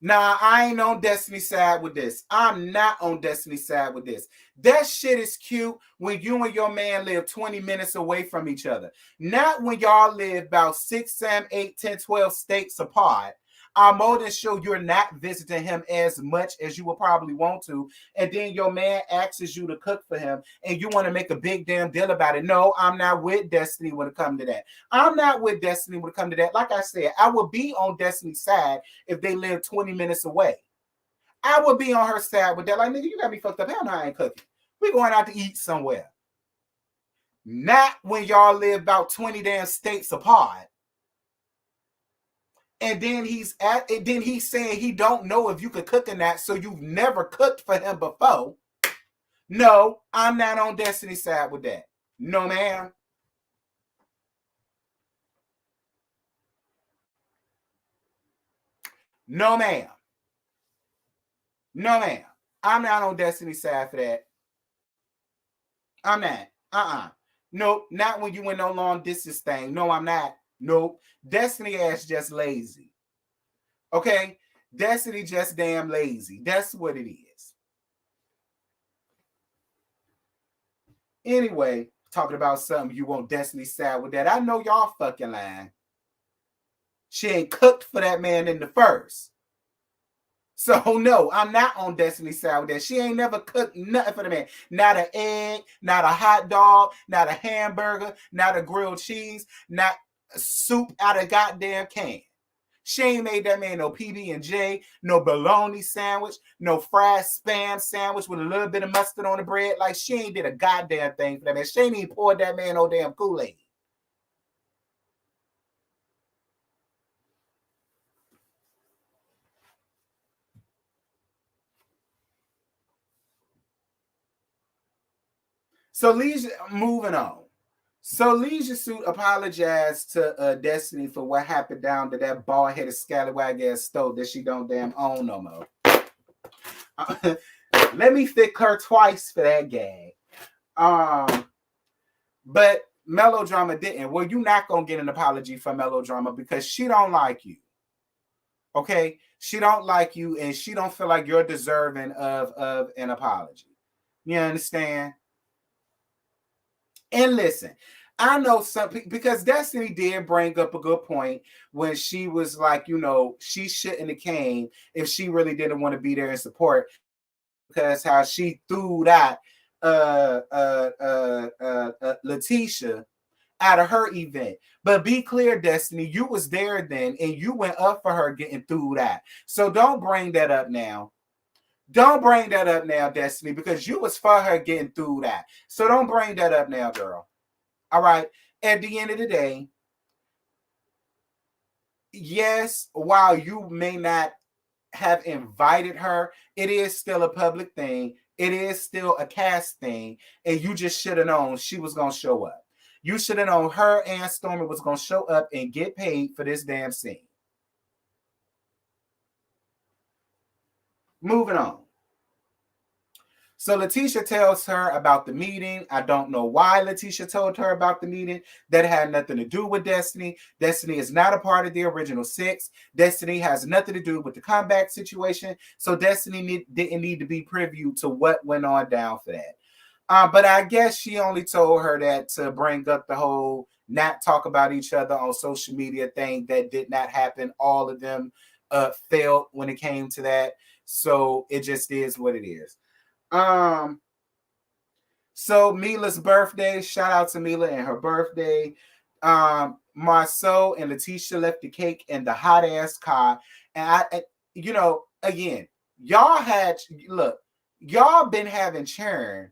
Nah, I ain't on Destiny's side with this. I'm not on Destiny's side with this. That shit is cute when you and your man live 20 minutes away from each other. Not when y'all live about 6, 7, 8, 10, 12 states apart. I'm more than sure you're not visiting him as much as you would probably want to. And then your man asks you to cook for him and you want to make a big damn deal about it. No, I'm not with Destiny when it comes to that. I'm not with Destiny when it comes to that. Like I said, I would be on Destiny's side if they live 20 minutes away. I would be on her side with that. Like, nigga, you got me fucked up. Hell no, I ain't cooking. We going out to eat somewhere. Not when y'all live about 20 damn states apart. And then he's saying he don't know if you could cook or not, so you've never cooked for him before. No, I'm not on Destiny's side with that. No, ma'am. No, ma'am. No, ma'am. I'm not on Destiny's side for that. I'm not. Nope, not when you in no long distance thing. No, I'm not. Nope. Destiny ass just lazy. Okay? Destiny just damn lazy. That's what it is. Anyway, talking about something you want Destiny's side with that. I know y'all fucking lying. She ain't cooked for that man in the first. So no, I'm not on Destiny's side with that. She ain't never cooked nothing for the man. Not an egg, not a hot dog, not a hamburger, not a grilled cheese, not a soup out of goddamn can. She ain't made that man no PB&J, no bologna sandwich, no fried spam sandwich with a little bit of mustard on the bread. Like, she ain't did a goddamn thing for that man. She ain't even poured that man no damn Kool-Aid. So moving on. So Leisure Suit apologized to Destiny for what happened down to that bald-headed scallywag ass stove that she don't damn own no more. Let me thick her twice for that gag. But Melodrama didn't. Well, you're not gonna get an apology from Melodrama because she don't like you. Okay, she don't like you, and she don't feel like you're deserving of an apology. You understand? And listen, I know some people, because Destiny did bring up a good point when she was like, you know, she shouldn't have came if she really didn't want to be there and support, because how she threw that Letitia out of her event. But be clear, Destiny, you was there then and you went up for her getting through that. So don't bring that up now. Don't bring that up now, Destiny, because you was for her getting through that. So don't bring that up now, girl. All right. At the end of the day, yes, while you may not have invited her, it is still a public thing. It is still a cast thing. And you just should have known she was going to show up. You should have known her and Stormy was going to show up and get paid for this damn scene. Moving on. So Letitia tells her about the meeting. I don't know why Letitia told her about the meeting. That had nothing to do with Destiny. Destiny is not a part of the original six. Destiny has nothing to do with the comeback situation. So Destiny didn't need to be privy to what went on down for that. But I guess she only told her that to bring up the whole not talk about each other on social media thing that did not happen. All of them failed when it came to that. So it just is what it is. So Mila's birthday, shout out to Mila and her birthday. Marceau and Letitia left the cake in the hot ass car. And you know, again, y'all been having churn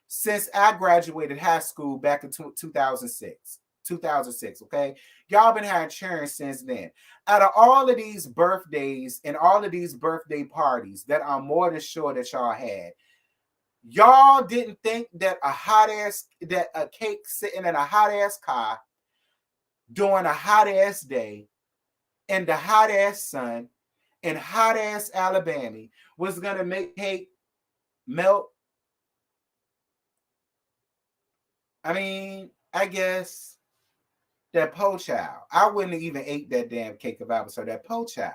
since I graduated high school back in 2006. 2006, okay? Y'all been having churn since then. Out of all of these birthdays and all of these birthday parties that I'm more than sure that y'all had, y'all didn't think that a cake sitting in a hot ass car during a hot ass day in the hot ass sun in hot ass Alabama was gonna make cake melt? I mean, I guess that po child. I wouldn't have even ate that damn cake if I was her. That po child.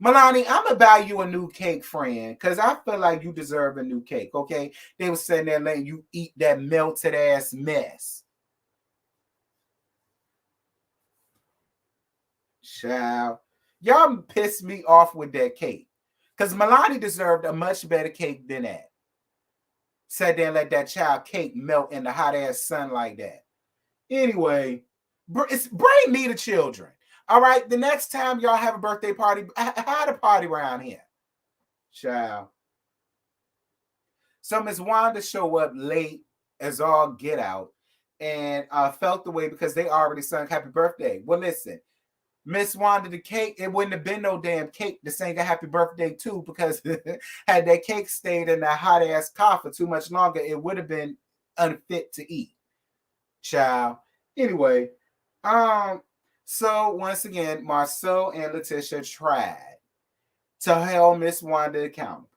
Milani, I'm gonna buy you a new cake, friend, because I feel like you deserve a new cake, okay? They were sitting there letting you eat that melted ass mess. Child. Y'all pissed me off with that cake. Because Milani deserved a much better cake than that. Sat there and let that child cake melt in the hot ass sun like that. Anyway, bring me the children. All right. The next time y'all have a birthday party, have a party around here. Child. So Miss Wanda show up late as all get out and felt the way because they already sung happy birthday. Well, listen, Miss Wanda, the cake, it wouldn't have been no damn cake to sing a happy birthday to, because had that cake stayed in that hot ass car for too much longer, it would have been unfit to eat. Child. Anyway, so once again, Marceau and Letitia tried to hold Miss Wanda accountable.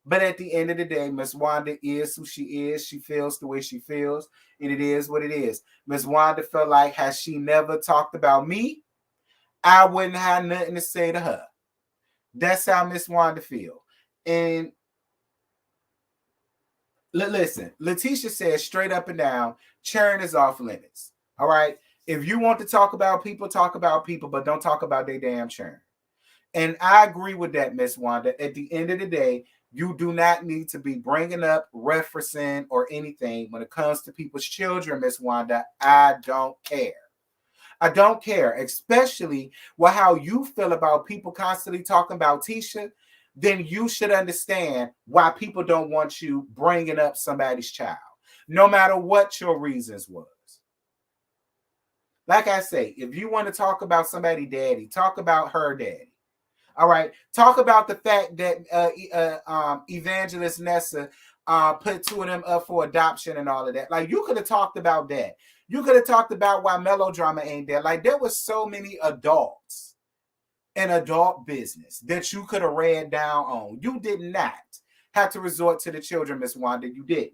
But at the end of the day, Miss Wanda is who she is. She feels the way she feels, and it is what it is. Miss Wanda felt like, had she never talked about me, I wouldn't have nothing to say to her. That's how Miss Wanda feel. And listen, Letitia says straight up and down, churn is off limits. All right? If you want to talk about people, but don't talk about their damn churn. And I agree with that, Miss Wanda. At the end of the day, you do not need to be bringing up, referencing, or anything when it comes to people's children, Miss Wanda. I don't care. I don't care, especially with how you feel about people constantly talking about Tisha. Then you should understand why people don't want you bringing up somebody's child, no matter what your reasons was. Like I say, if you want to talk about somebody's daddy, talk about her daddy. All right. Talk about the fact that Evangelist Nessa put two of them up for adoption and all of that. Like, you could have talked about that. You could have talked about why melodrama ain't there. Like, there was so many adults in adult business that you could have read down on. You did not have to resort to the children, Miss Wanda. You didn't.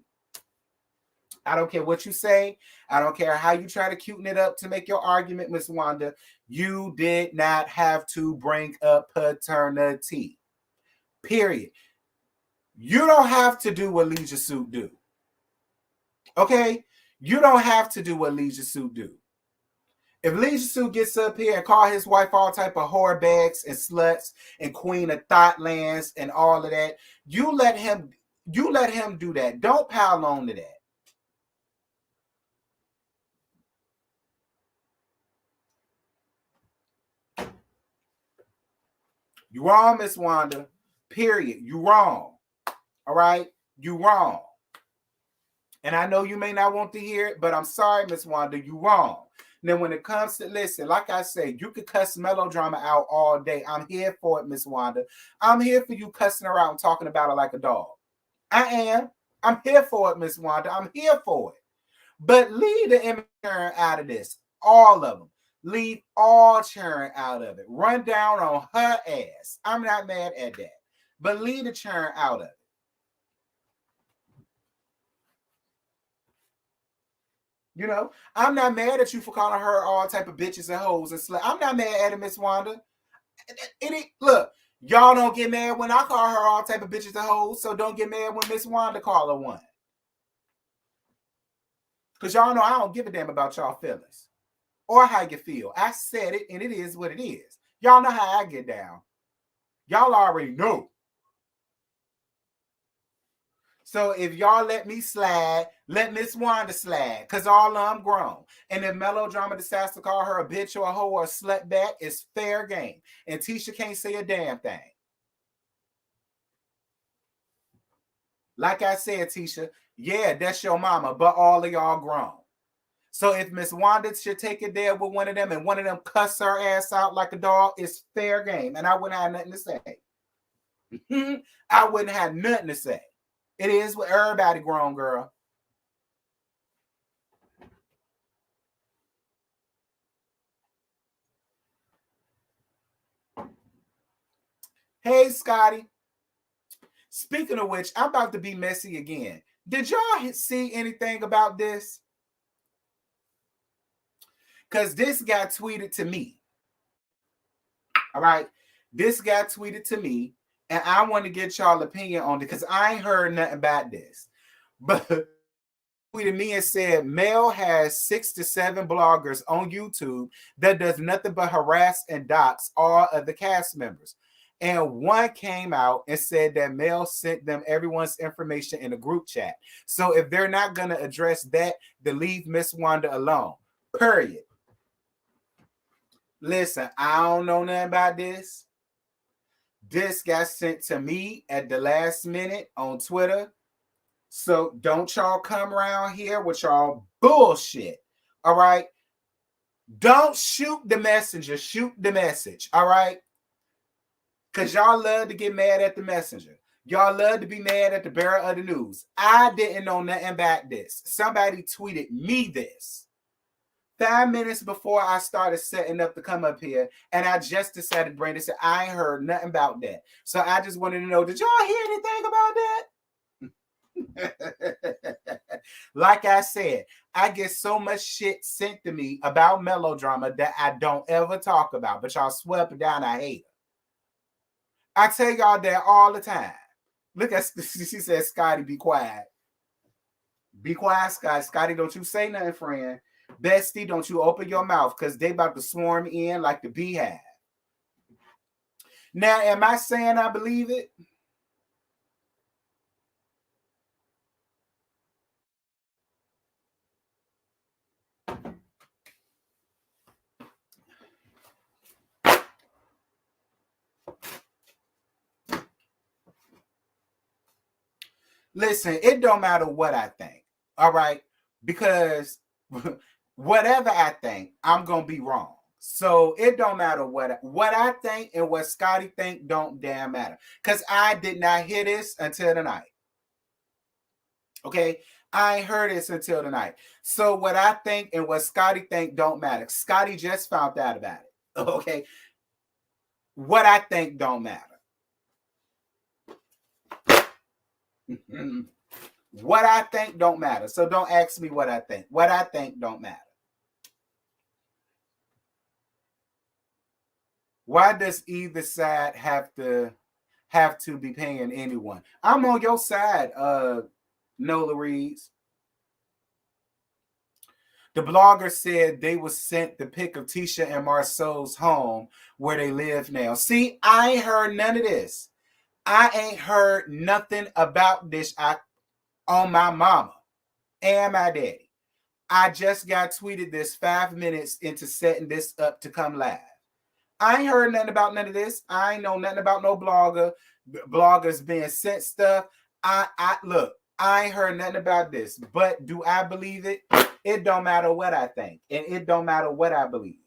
I don't care what you say. I don't care how you try to cuten it up to make your argument, Miss Wanda. You did not have to bring up paternity. Period. You don't have to do what Leisure Suit do. Okay? You don't have to do what Leisure Suit do. If Leisure Suit gets up here and call his wife all type of whore bags and sluts and queen of thoughtlands and all of that, you let him do that. Don't pile on to that. You wrong, Miss Wanda. Period. You wrong. All right? You wrong. And I know you may not want to hear it, but I'm sorry, Miss Wanda. You wrong. Now, when it comes to, listen, like I say, you could cuss melodrama out all day. I'm here for it, Miss Wanda. I'm here for you cussing her out and talking about her like a dog. I am. I'm here for it, Miss Wanda. I'm here for it. But leave the image out of this. All of them. Leave all churn out of it. Run down on her ass. I'm not mad at that. But leave the churn out of it. You know, I'm not mad at you for calling her all type of bitches and hoes and slut. I'm not mad at it, Miss Wanda. Look, y'all don't get mad when I call her all type of bitches and hoes, so don't get mad when Miss Wanda call her one. Because y'all know I don't give a damn about y'all feelings or how you feel. I said it, and it is what it is. Y'all know how I get down. Y'all already know. So if y'all let me slide, let Miss Wanda slide, because all of them grown. And if melodrama decides to call her a bitch or a hoe or a slut back, it's fair game. And Tisha can't say a damn thing. Like I said, Tisha, yeah, that's your mama, but all of y'all grown. So if Miss Wanda should take it there with one of them and one of them cuss her ass out like a dog, it's fair game. And I wouldn't have nothing to say. I wouldn't have nothing to say. It is with everybody grown, girl. Hey, Scotty. Speaking of which, I'm about to be messy again. Did y'all see anything about this? Because this got tweeted to me. All right. This got tweeted to me. And I want to get y'all opinion on it because I ain't heard nothing about this. But tweeted me and said, Mel has 6 to 7 bloggers on YouTube that does nothing but harass and dox all of the cast members. And one came out and said that Mel sent them everyone's information in a group chat. So if they're not going to address that, then leave Miss Wanda alone. Period. Listen, I don't know nothing about this. This got sent to me at the last minute on Twitter. So don't y'all come around here with y'all bullshit. All right. Don't shoot the messenger. Shoot the message. All right. Because y'all love to get mad at the messenger. Y'all love to be mad at the bearer of the news. I didn't know nothing about this. Somebody tweeted me this 5 minutes before I started setting up to come up here. And I just decided to bring this. I ain't heard nothing about that. So I just wanted to know, did y'all hear anything about that? Like I said, I get so much shit sent to me about melodrama that I don't ever talk about, but y'all swept it down. I hate her. I tell y'all that all the time. Look at, she said, Scotty, be quiet. Be quiet, Scotty. Scotty, don't you say nothing, friend. Bestie, don't you open your mouth, because they about to swarm in like the beehive. Now, am I saying I believe it? Listen, it don't matter what I think, all right? Because whatever I think, I'm going to be wrong. So it don't matter what I think, and what Scotty think don't damn matter. Because I did not hear this until tonight. Okay? I ain't heard this until tonight. So what I think and what Scotty think don't matter. Scotty just found out about it. Okay? What I think don't matter. What I think don't matter. So don't ask me what I think. What I think don't matter. Why does either side have to be paying anyone? I'm on your side, Nola Reeves. The blogger said they was sent the pic of Tisha and Marceau's home where they live now. See, I ain't heard none of this. I ain't heard nothing about this on my mama and my daddy. I just got tweeted this 5 minutes into setting this up to come live. I ain't heard nothing about none of this. I ain't know nothing about no bloggers being sent stuff. Look, I ain't heard nothing about this. But do I believe it? It don't matter what I think. And it don't matter what I believe.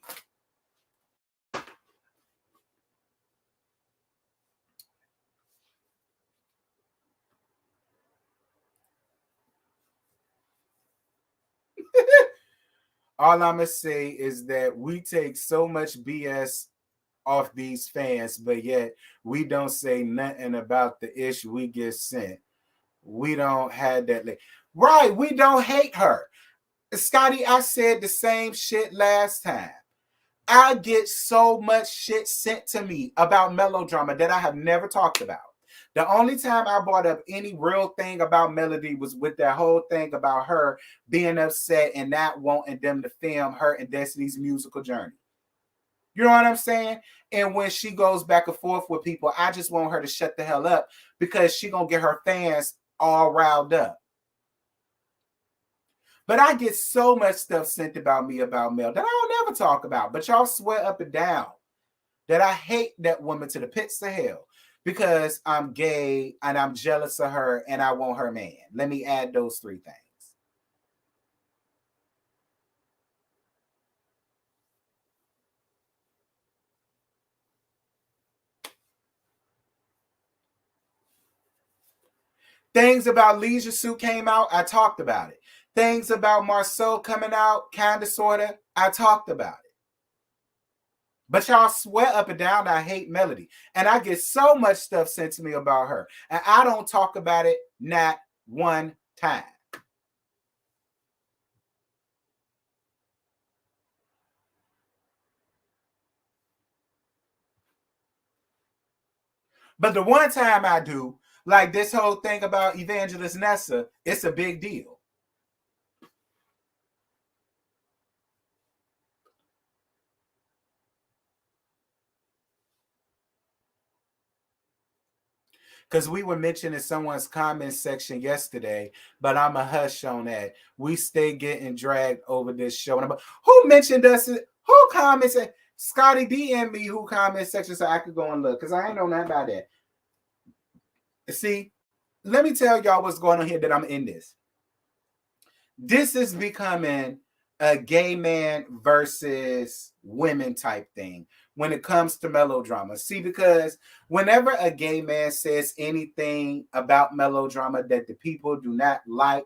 All I'm going to say is that we take so much BS off these fans, but yet we don't say nothing about the issue we get sent. We don't have that. Right, we don't hate her. Scotty, I said the same shit last time. I get so much shit sent to me about melodrama that I have never talked about. The only time I brought up any real thing about Melody was with that whole thing about her being upset and not wanting them to film her and Destiny's musical journey. You know what I'm saying? And when she goes back and forth with people, I just want her to shut the hell up, because she gonna get her fans all riled up. But I get so much stuff sent about me about Mel that I don't ever talk about. But y'all swear up and down that I hate that woman to the pits of hell because I'm gay and I'm jealous of her and I want her man. Let me add those 3 things. Things about Leisure Suit came out, I talked about it. Things about Marceau coming out, kind of, sort of, I talked about it. But y'all swear up and down I hate Melody. And I get so much stuff sent to me about her. And I don't talk about it not one time. But the one time I do, like this whole thing about Evangelist Nessa, it's a big deal. because we were mentioning someone's comment section yesterday, but I'm a hush on that. We stay getting dragged over this show. And who mentioned us? Who commented? Scotty DM me who comment section so I could go and look, because I ain't know nothing about that. See, let me tell y'all what's going on here that I'm in this. This is becoming a gay man versus women type thing when it comes to melodrama. See, because whenever a gay man says anything about melodrama that the people do not like,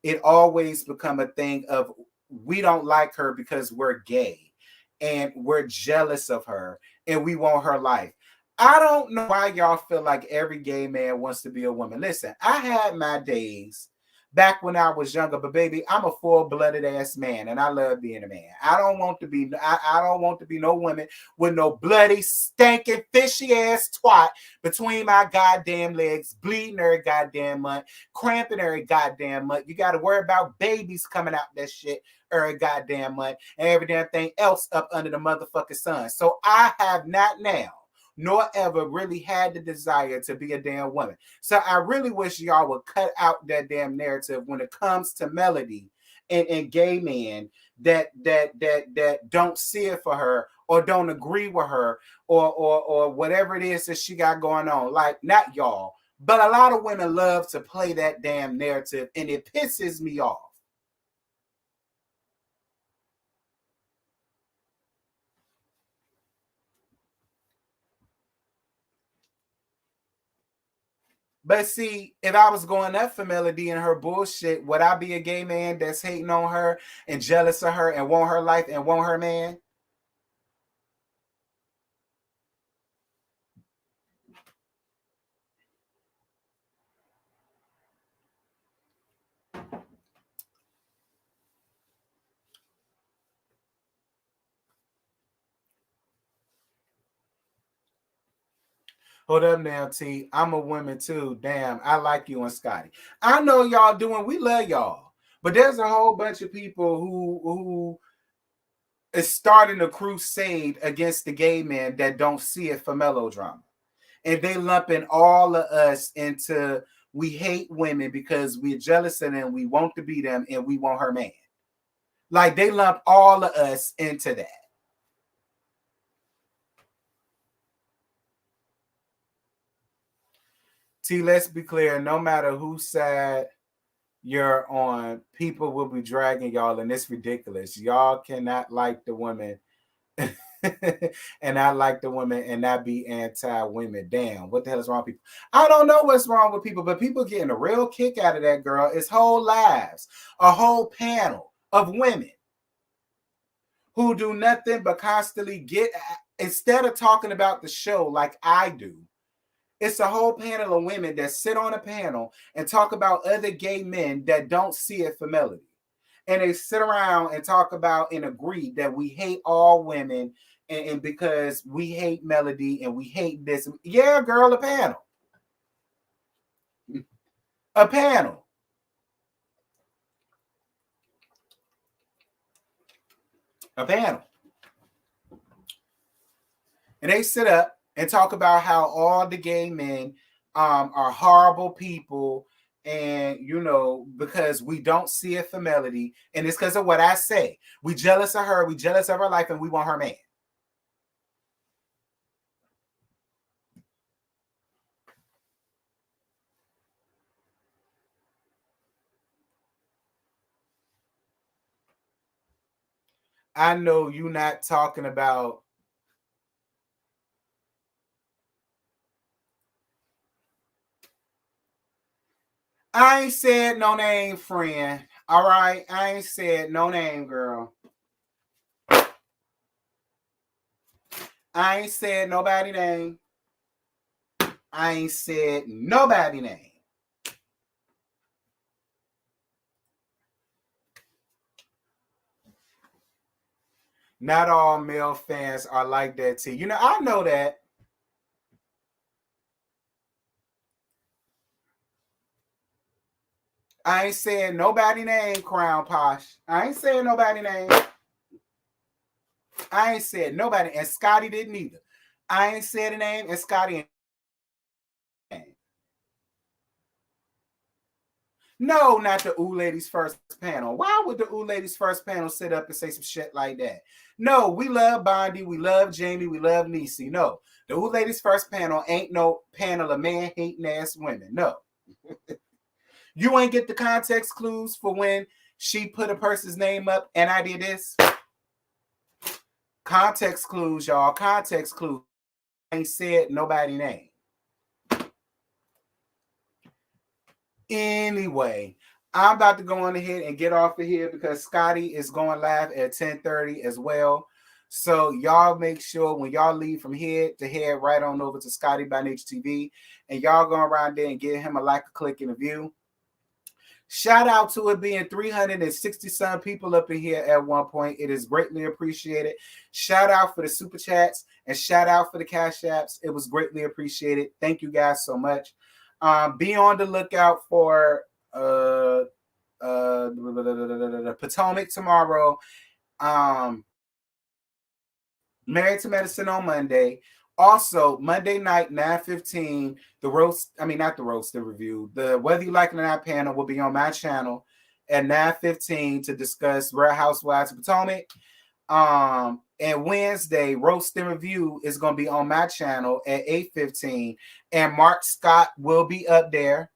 it always become a thing of we don't like her because we're gay and we're jealous of her and we want her life. I don't know why y'all feel like every gay man wants to be a woman. Listen, I had my days back when I was younger, but baby, I'm a full-blooded ass man, and I love being a man. I don't want to be no woman with no bloody, stinking, fishy ass twat between my goddamn legs, bleeding every goddamn month, cramping every goddamn month. You got to worry about babies coming out that shit every goddamn month, and every damn thing else up under the motherfucking sun. So I have not now, nor ever really had the desire to be a damn woman. So I really wish y'all would cut out that damn narrative when it comes to Melody and gay men that don't see it for her or don't agree with her or whatever it is that she got going on. Like, not y'all, but a lot of women love to play that damn narrative, and it pisses me off. But see, if I was going up for Melody and her bullshit, would I be a gay man that's hating on her and jealous of her and want her life and want her man? Hold up now, T. I'm a woman too. Damn, I like you and Scotty. I know y'all doing. We love y'all, but there's a whole bunch of people who is starting a crusade against the gay men that don't see it for melodrama, and they lumping all of us into we hate women because we're jealous of them, we want to be them, and we want her man. Like they lump all of us into that. T, let's be clear, no matter whose side you're on, people will be dragging y'all, and it's ridiculous. Y'all cannot like the women and I like the women and not be anti-women. Damn, what the hell is wrong with people? I don't know what's wrong with people, but people getting a real kick out of that girl. It's whole lives, a whole panel of women who do nothing but constantly get, instead of talking about the show like I do, it's a whole panel of women that sit on a panel and talk about other gay men that don't see it for Melody. And they sit around and talk about and agree that we hate all women and because we hate Melody and we hate this. Yeah, girl, a panel. A panel. A panel. And they sit up and talk about how all the gay men are horrible people, and you know, because we don't see it for Melody, and it's because of what I say. We jealous of her, we jealous of her life, and we want her man. I know you not talking about. I ain't said no name, friend. All right, I ain't said no name, girl. I ain't said nobody name. I ain't said nobody name. Not all male fans are like that too. You know, I know that. I ain't saying nobody name, Crown Posh. I ain't saying nobody name. I ain't said nobody, and Scotty didn't either. I ain't said a name, and Scotty ain't. No, not the Ooh Ladies First panel. Why would the Ooh Ladies First panel sit up and say some shit like that? No, we love Bondi, we love Jamie, we love Niecy. No, the Ooh Ladies First panel ain't no panel of man hating ass women. No. You ain't get the context clues for when she put a person's name up and I did this. Context clues, y'all. Context clues. I ain't said nobody name. Anyway, I'm about to go on ahead and get off of here because Scotty is going live at 10:30 as well. So y'all make sure when y'all leave from here to head right on over to Scotty by Nature TV, and y'all go around there and give him a like, a click, and a view. Shout out to it being 360 some people up in here at one point. It is greatly appreciated. Shout out for the super chats and shout out for the cash apps. It was greatly appreciated. Thank you guys so much. Be on the lookout for Potomac tomorrow. Married to Medicine on Monday. Also, Monday night, 9:15, the review. The Whether You Like It or Not panel will be on my channel at 9:15 to discuss Real Housewives of Potomac. And Wednesday, Roast and Review is going to be on my channel at 8:15. And Mark Scott will be up there.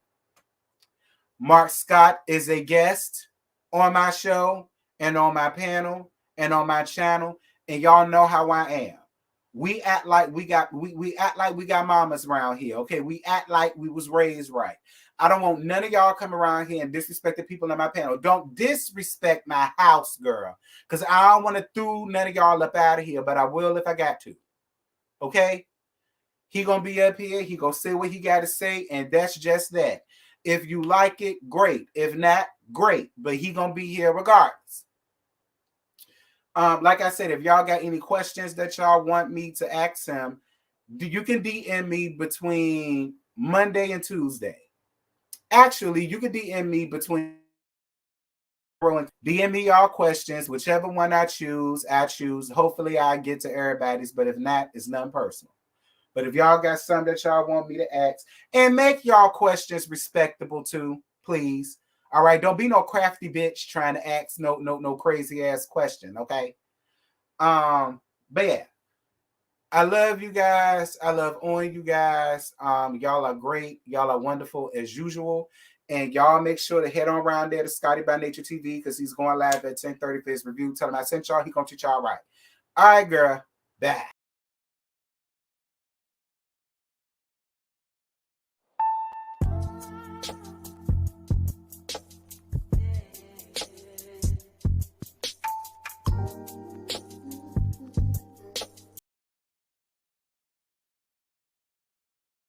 Mark Scott is a guest on my show and on my panel and on my channel. And y'all know how I am. We act like we got mamas around here. Okay, we act like we was raised right. I don't want none of y'all come around here and disrespect the people on my panel. Don't disrespect my house, girl. Because I don't want to throw none of y'all up out of here, but I will if I got to. Okay? He gonna be up here. He gonna say what he got to say, and that's just that. If you like it, great. If not, great. But he gonna be here regardless. Like I said, if y'all got any questions that y'all want me to ask him, you can DM me between Monday and Tuesday. Actually, you can DM me between DM me y'all questions, whichever one I choose. Hopefully I get to everybody's, but if not, it's none personal. But if y'all got some that y'all want me to ask, and make y'all questions respectable too, please. All right, don't be no crafty bitch trying to ask no crazy ass question, okay? But yeah, I love you guys. I love on you guys. Y'all are great. Y'all are wonderful as usual. And y'all make sure to head on around there to Scotty by Nature TV because he's going live at 10:30 for his review. Tell him I sent y'all. He gonna treat y'all right. All right, girl. Bye.